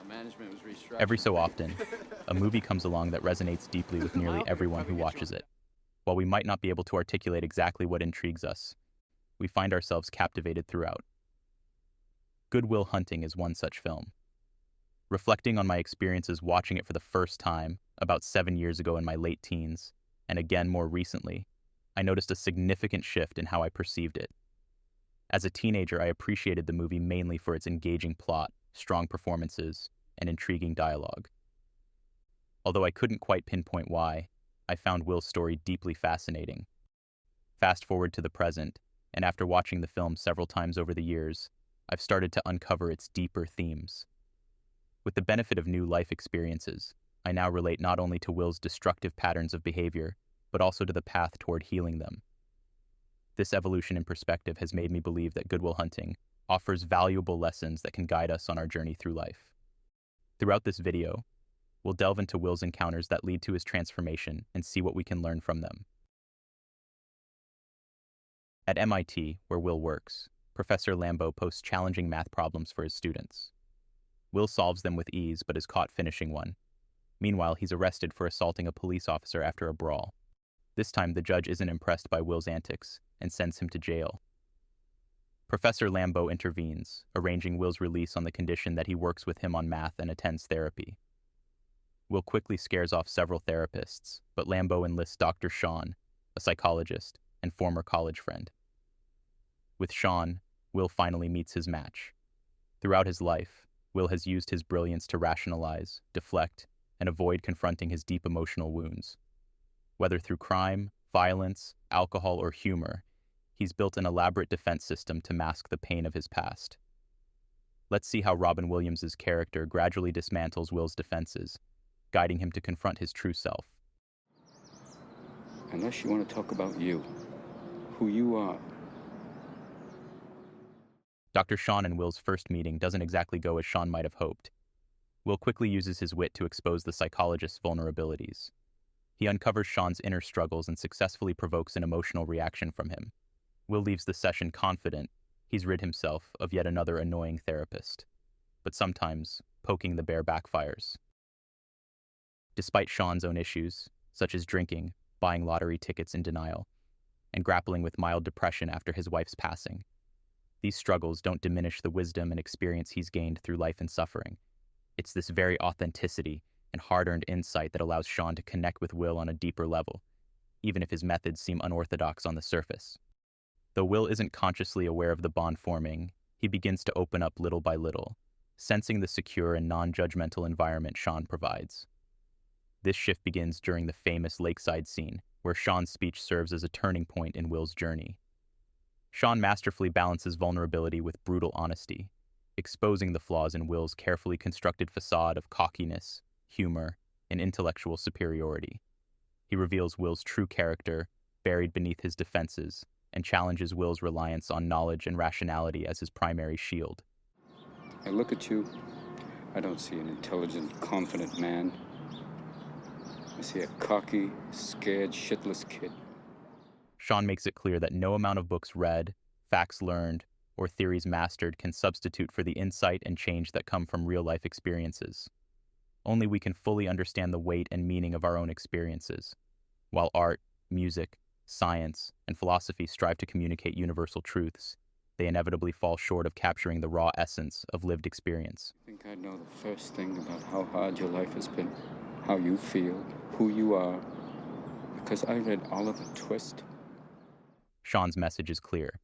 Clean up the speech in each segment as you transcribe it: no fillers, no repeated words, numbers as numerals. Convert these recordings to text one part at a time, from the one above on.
Management was restructured. Every so often, a movie comes along that resonates deeply with nearly everyone who watches it. While we might not be able to articulate exactly what intrigues us, we find ourselves captivated throughout. Good Will Hunting is one such film. Reflecting on my experiences watching it for the first time, about 7 years ago in my late teens, and again more recently, I noticed a significant shift in how I perceived it. As a teenager, I appreciated the movie mainly for its engaging plot, strong performances, and intriguing dialogue. Although I couldn't quite pinpoint why, I found Will's story deeply fascinating. Fast forward to the present, and after watching the film several times over the years, I've started to uncover its deeper themes. With the benefit of new life experiences, I now relate not only to Will's destructive patterns of behavior, but also to the path toward healing them. This evolution in perspective has made me believe that Good Will Hunting offers valuable lessons that can guide us on our journey through life. Throughout this video, we'll delve into Will's encounters that lead to his transformation and see what we can learn from them. At MIT, where Will works, Professor Lambeau posts challenging math problems for his students. Will solves them with ease but is caught finishing one. Meanwhile, he's arrested for assaulting a police officer after a brawl. This time, the judge isn't impressed by Will's antics and sends him to jail. Professor Lambeau intervenes, arranging Will's release on the condition that he works with him on math and attends therapy. Will quickly scares off several therapists, but Lambeau enlists Dr. Sean, a psychologist and former college friend. With Sean, Will finally meets his match. Throughout his life, Will has used his brilliance to rationalize, deflect, and avoid confronting his deep emotional wounds. Whether through crime, violence, alcohol, or humor, he's built an elaborate defense system to mask the pain of his past. Let's see how Robin Williams' character gradually dismantles Will's defenses, guiding him to confront his true self. Unless you want to talk about you, who you are. Dr. Sean and Will's first meeting doesn't exactly go as Sean might have hoped. Will quickly uses his wit to expose the psychologist's vulnerabilities. He uncovers Sean's inner struggles and successfully provokes an emotional reaction from him. Will leaves the session confident he's rid himself of yet another annoying therapist. But sometimes, poking the bear backfires. Despite Sean's own issues, such as drinking, buying lottery tickets in denial, and grappling with mild depression after his wife's passing, these struggles don't diminish the wisdom and experience he's gained through life and suffering. It's this very authenticity and hard-earned insight that allows Sean to connect with Will on a deeper level, even if his methods seem unorthodox on the surface. Though Will isn't consciously aware of the bond forming, he begins to open up little by little, sensing the secure and non-judgmental environment Sean provides. This shift begins during the famous lakeside scene, where Sean's speech serves as a turning point in Will's journey. Sean masterfully balances vulnerability with brutal honesty, exposing the flaws in Will's carefully constructed facade of cockiness, humor, and intellectual superiority. He reveals Will's true character, buried beneath his defenses, and challenges Will's reliance on knowledge and rationality as his primary shield. I look at you, I don't see an intelligent, confident man. I see a cocky, scared, shitless kid. Sean makes it clear that no amount of books read, facts learned, or theories mastered can substitute for the insight and change that come from real-life experiences. Only we can fully understand the weight and meaning of our own experiences. While art, music, science, and philosophy strive to communicate universal truths, they inevitably fall short of capturing the raw essence of lived experience. I think I know the first thing about how hard your life has been, how you feel, who you are, because I read Oliver Twist. Sean's message is clear.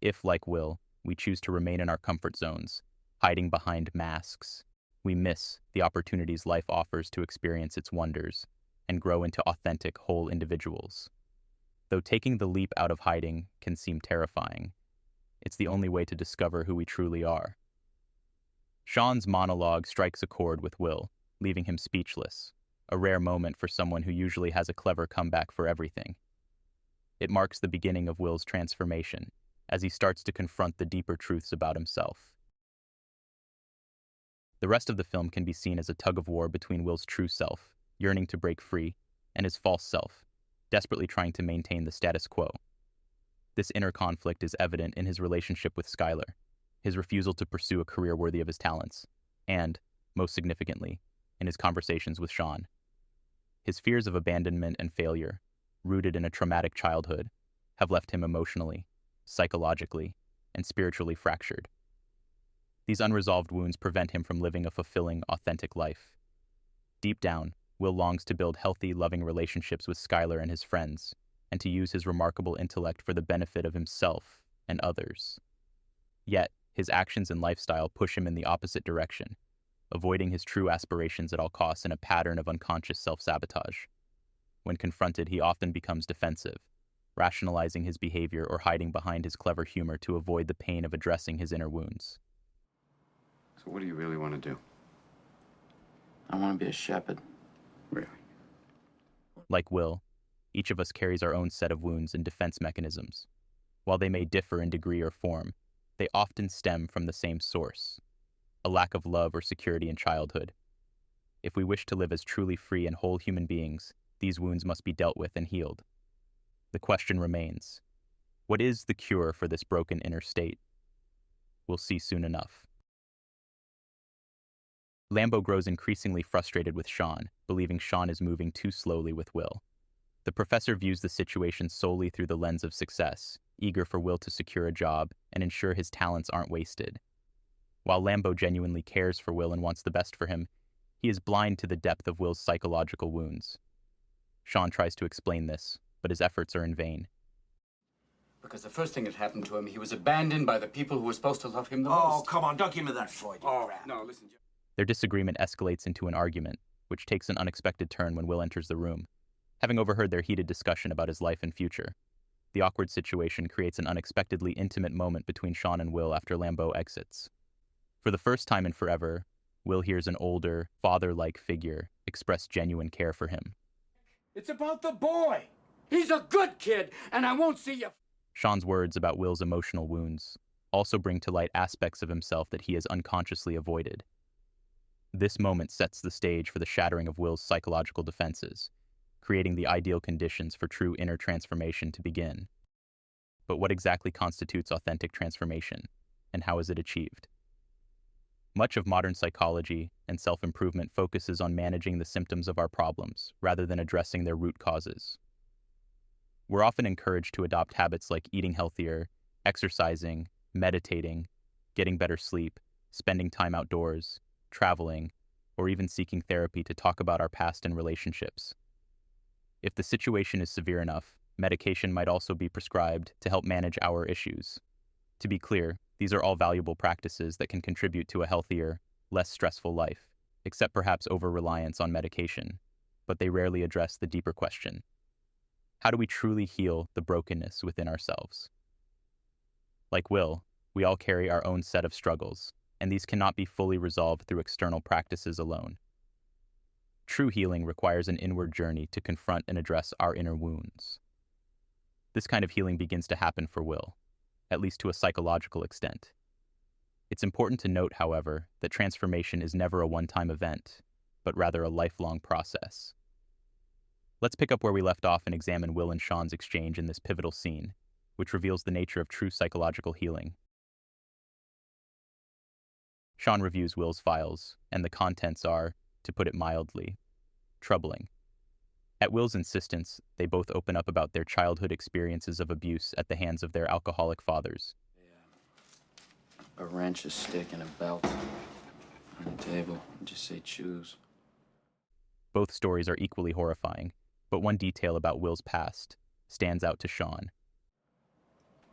If, like Will, we choose to remain in our comfort zones, hiding behind masks, we miss the opportunities life offers to experience its wonders and grow into authentic, whole individuals. Though taking the leap out of hiding can seem terrifying, it's the only way to discover who we truly are. Sean's monologue strikes a chord with Will, leaving him speechless, a rare moment for someone who usually has a clever comeback for everything. It marks the beginning of Will's transformation, as he starts to confront the deeper truths about himself. The rest of the film can be seen as a tug-of-war between Will's true self, yearning to break free, and his false self, desperately trying to maintain the status quo. This inner conflict is evident in his relationship with Skylar, his refusal to pursue a career worthy of his talents, and, most significantly, in his conversations with Sean. His fears of abandonment and failure, rooted in a traumatic childhood, have left him emotionally, psychologically, and spiritually fractured. These unresolved wounds prevent him from living a fulfilling, authentic life. Deep down, Will longs to build healthy, loving relationships with Skylar and his friends, and to use his remarkable intellect for the benefit of himself and others. Yet, his actions and lifestyle push him in the opposite direction, avoiding his true aspirations at all costs in a pattern of unconscious self-sabotage. When confronted, he often becomes defensive, rationalizing his behavior or hiding behind his clever humor to avoid the pain of addressing his inner wounds. So what do you really want to do? I want to be a shepherd. Really? Like Will, each of us carries our own set of wounds and defense mechanisms. While they may differ in degree or form, they often stem from the same source: a lack of love or security in childhood. If we wish to live as truly free and whole human beings, these wounds must be dealt with and healed. The question remains: what is the cure for this broken inner state? We'll see soon enough. Lambo grows increasingly frustrated with Sean, believing Sean is moving too slowly with Will. The professor views the situation solely through the lens of success, eager for Will to secure a job and ensure his talents aren't wasted. While Lambo genuinely cares for Will and wants the best for him, he is blind to the depth of Will's psychological wounds. Sean tries to explain this, but his efforts are in vain. Because the first thing that happened to him, he was abandoned by the people who were supposed to love him the most. Oh, come on, don't give me that Freud. All right. No, listen, Joe. Their disagreement escalates into an argument, which takes an unexpected turn when Will enters the room. Having overheard their heated discussion about his life and future, the awkward situation creates an unexpectedly intimate moment between Sean and Will after Lambeau exits. For the first time in forever, Will hears an older, father-like figure express genuine care for him. It's about the boy. He's a good kid, and I won't see you. Sean's words about Will's emotional wounds also bring to light aspects of himself that he has unconsciously avoided. This moment sets the stage for the shattering of Will's psychological defenses, creating the ideal conditions for true inner transformation to begin. But what exactly constitutes authentic transformation, and how is it achieved? Much of modern psychology and self-improvement focuses on managing the symptoms of our problems rather than addressing their root causes. We're often encouraged to adopt habits like eating healthier, exercising, meditating, getting better sleep, spending time outdoors, traveling, or even seeking therapy to talk about our past and relationships. If the situation is severe enough, medication might also be prescribed to help manage our issues. To be clear, these are all valuable practices that can contribute to a healthier, less stressful life, except perhaps over-reliance on medication, but they rarely address the deeper question: how do we truly heal the brokenness within ourselves? Like Will, we all carry our own set of struggles, and these cannot be fully resolved through external practices alone. True healing requires an inward journey to confront and address our inner wounds. This kind of healing begins to happen for Will, at least to a psychological extent. It's important to note, however, that transformation is never a one-time event, but rather a lifelong process. Let's pick up where we left off and examine Will and Sean's exchange in this pivotal scene, which reveals the nature of true psychological healing. Sean reviews Will's files, and the contents are, to put it mildly, troubling. At Will's insistence, they both open up about their childhood experiences of abuse at the hands of their alcoholic fathers. A wrench, a stick, and a belt on the table. Just say choose. Both stories are equally horrifying, but one detail about Will's past stands out to Sean.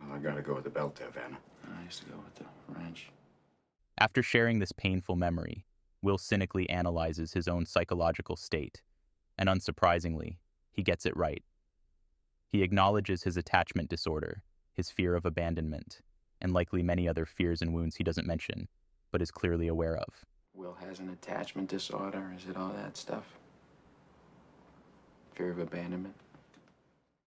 Well, I gotta go with the belt there, Vanna. I used to go with the wrench. After sharing this painful memory, Will cynically analyzes his own psychological state, and unsurprisingly, he gets it right. He acknowledges his attachment disorder, his fear of abandonment, and likely many other fears and wounds he doesn't mention, but is clearly aware of. Will has an attachment disorder. Is it all that stuff? Fear of abandonment?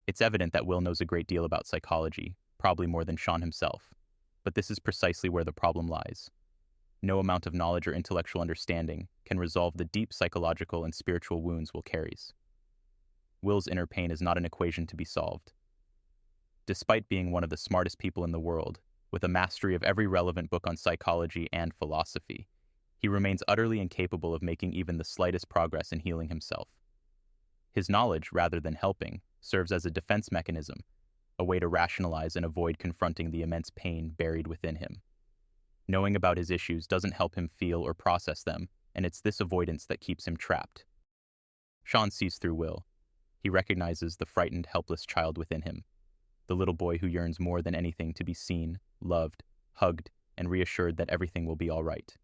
It's evident that Will knows a great deal about psychology, probably more than Sean himself, but this is precisely where the problem lies. No amount of knowledge or intellectual understanding can resolve the deep psychological and spiritual wounds Will carries. Will's inner pain is not an equation to be solved. Despite being one of the smartest people in the world, With a mastery of every relevant book on psychology and philosophy, he remains utterly incapable of making even the slightest progress in healing himself. His knowledge, rather than helping, serves as a defense mechanism, a way to rationalize and avoid confronting the immense pain buried within him. Knowing about his issues doesn't help him feel or process them, and it's this avoidance that keeps him trapped. Sean sees through Will. He recognizes the frightened, helpless child within him, the little boy who yearns more than anything to be seen, loved, hugged, and reassured that everything will be all right.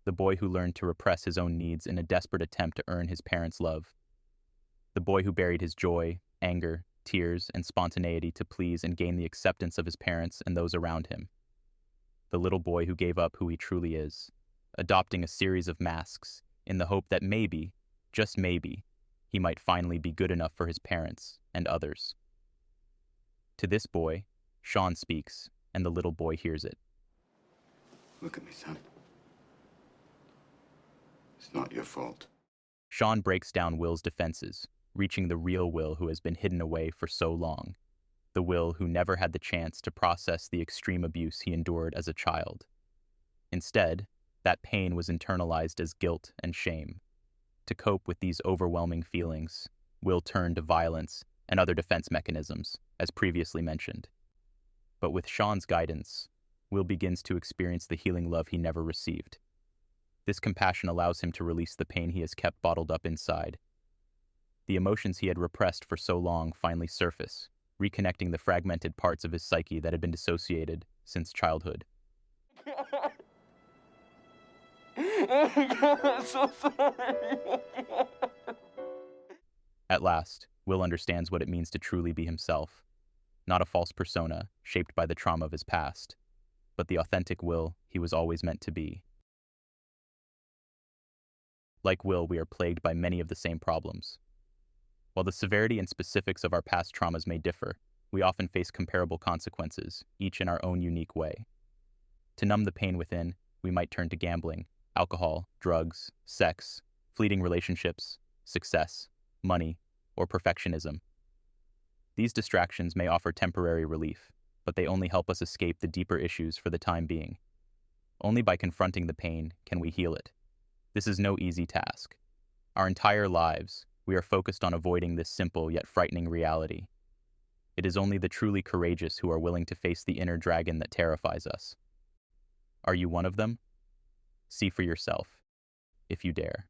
The boy who learned to repress his own needs in a desperate attempt to earn his parents' love. The boy who buried his joy, anger, tears, and spontaneity to please and gain the acceptance of his parents and those around him. The little boy who gave up who he truly is, adopting a series of masks in the hope that maybe, just maybe, he might finally be good enough for his parents and others. To this boy, Sean speaks, and the little boy hears it. Look at me, son. It's not your fault. Sean breaks down Will's defenses, reaching the real Will who has been hidden away for so long. The Will who never had the chance to process the extreme abuse he endured as a child. Instead, that pain was internalized as guilt and shame. To cope with these overwhelming feelings, Will turned to violence and other defense mechanisms, as previously mentioned. But with Sean's guidance, Will begins to experience the healing love he never received. This compassion allows him to release the pain he has kept bottled up inside. The emotions he had repressed for so long finally surface, reconnecting the fragmented parts of his psyche that had been dissociated since childhood. I'm so sorry. At last, Will understands what it means to truly be himself, not a false persona shaped by the trauma of his past, but the authentic Will he was always meant to be. Like Will, we are plagued by many of the same problems. While the severity and specifics of our past traumas may differ, we often face comparable consequences, each in our own unique way. To numb the pain within, we might turn to gambling, alcohol, drugs, sex, fleeting relationships, success, money, or perfectionism. These distractions may offer temporary relief, but they only help us escape the deeper issues for the time being. Only by confronting the pain can we heal it. This is no easy task. Our entire lives, we are focused on avoiding this simple yet frightening reality. It is only the truly courageous who are willing to face the inner dragon that terrifies us. Are you one of them? See for yourself, if you dare.